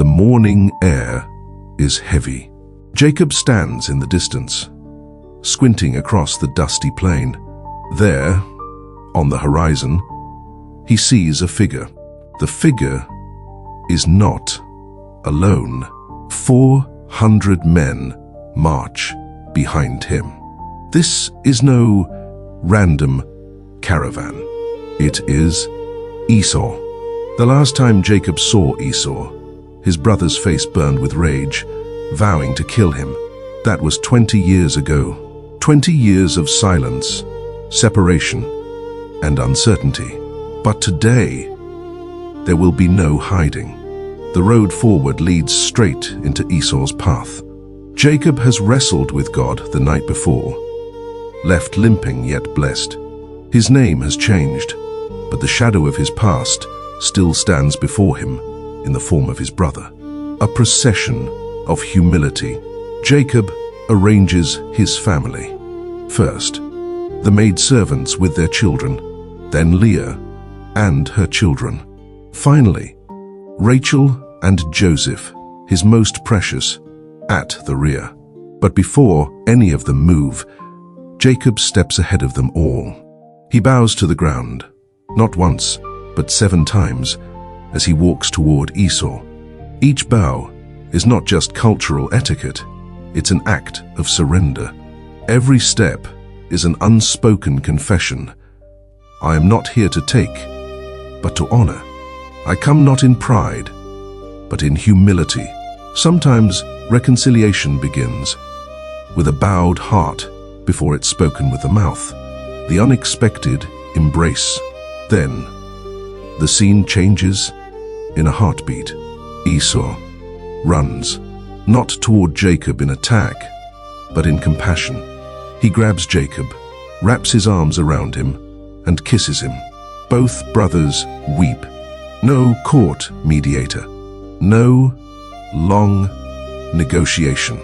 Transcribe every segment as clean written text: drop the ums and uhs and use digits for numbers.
The morning air is heavy. Jacob stands in the distance, squinting across the dusty plain. There, on the horizon, he sees a figure. The figure is not alone. 400 men march behind him. This is no random caravan. It is Esau. The last time Jacob saw Esau, his brother's face burned with rage, vowing to kill him. That was 20 years ago. 20 years of silence, separation, and uncertainty. But today, there will be no hiding. The road forward leads straight into Esau's path. Jacob has wrestled with God the night before, left limping yet blessed. His name has changed, but the shadow of his past still stands before him in the form of his brother. A procession of humility. Jacob arranges his family. First, the maidservants with their children, then Leah and her children. Finally, Rachel and Joseph, his most precious, at the rear. But before any of them move, Jacob steps ahead of them all. He bows to the ground, not once, but 7 times, as he walks toward Esau. Each bow is not just cultural etiquette, it's an act of surrender. Every step is an unspoken confession. I am not here to take, but to honor. I come not in pride, but in humility. Sometimes reconciliation begins with a bowed heart before it's spoken with the mouth. The unexpected embrace. Then, the scene changes in a heartbeat. Esau runs, not toward Jacob in attack, but in compassion. He grabs Jacob, wraps his arms around him, and kisses him. Both brothers weep. No court mediator, no long negotiation.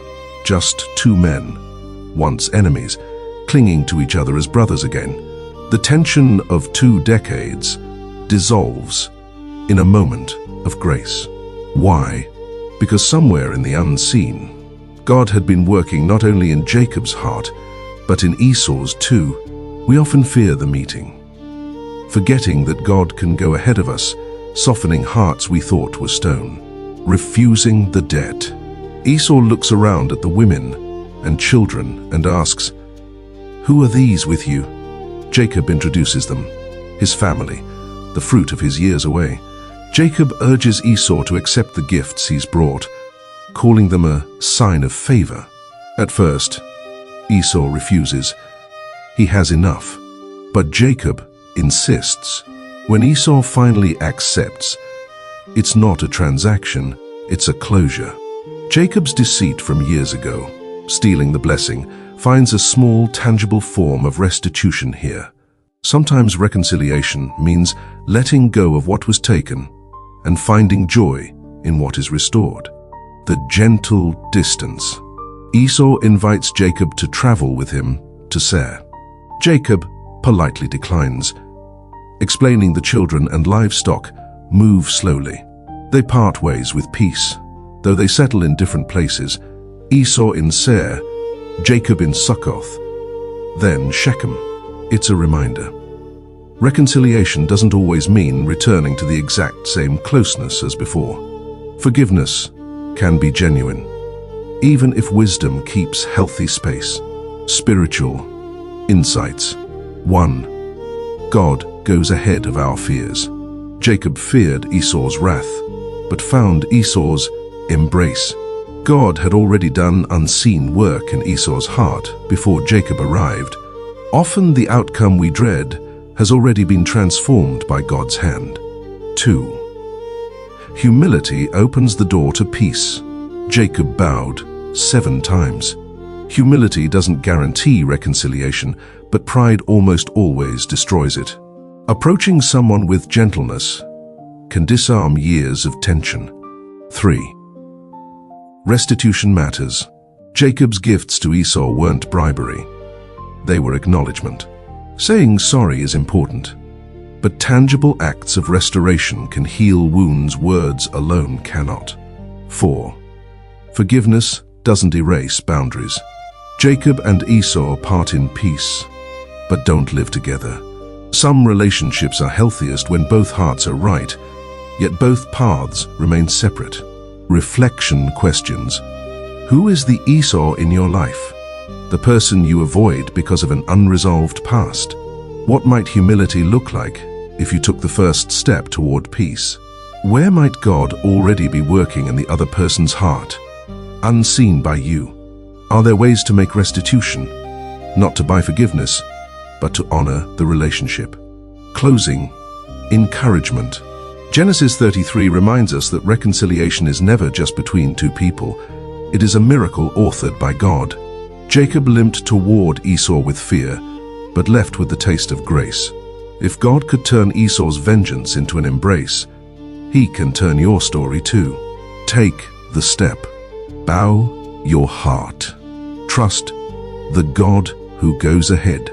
Just 2 men, once enemies, clinging to each other as brothers again. The tension of 2 decades dissolves in a moment of grace. Why? Because somewhere in the unseen, God had been working not only in Jacob's heart, but in Esau's too. We often fear the meeting, forgetting that God can go ahead of us, softening hearts we thought were stone, refusing the debt. Esau looks around at the women and children and asks, "Who are these with you?" Jacob introduces them, his family, the fruit of his years away. Jacob urges Esau to accept the gifts he's brought, calling them a sign of favor. At first, Esau refuses. He has enough. But Jacob insists. When Esau finally accepts, it's not a transaction, it's a closure. Jacob's deceit from years ago, stealing the blessing, finds a small, tangible form of restitution here. Sometimes reconciliation means letting go of what was taken and finding joy in what is restored. The gentle distance. Esau invites Jacob to travel with him to Seir. Jacob politely declines, explaining the children and livestock move slowly. They part ways with peace, though they settle in different places. Esau in Seir, Jacob in Succoth, then Shechem. It's a reminder. Reconciliation doesn't always mean returning to the exact same closeness as before. Forgiveness can be genuine, even if wisdom keeps healthy space. Spiritual insights. 1. God goes ahead of our fears. Jacob feared Esau's wrath, but found Esau's embrace. God had already done unseen work in Esau's heart before Jacob arrived. Often the outcome we dread has already been transformed by God's hand. 2. Humility opens the door to peace. Jacob bowed 7 times. Humility doesn't guarantee reconciliation, but pride almost always destroys it. Approaching someone with gentleness can disarm years of tension. 3. Restitution matters. Jacob's gifts to Esau weren't bribery. They were acknowledgement. Saying sorry is important, but tangible acts of restoration can heal wounds words alone cannot. 4. Forgiveness doesn't erase boundaries. Jacob and Esau part in peace, but don't live together. Some relationships are healthiest when both hearts are right, yet both paths remain separate. Reflection questions. Who is the Esau in your life? The person you avoid because of an unresolved past? What might humility look like if you took the first step toward peace? Where might God already be working in the other person's heart, unseen by you? Are there ways to make restitution, not to buy forgiveness, but to honor the relationship? Closing. Encouragement. Genesis 33 reminds us that reconciliation is never just between two people. It is a miracle authored by God. Jacob limped toward Esau with fear, but left with the taste of grace. If God could turn Esau's vengeance into an embrace, He can turn your story too. Take the step. Bow your heart. Trust the God who goes ahead.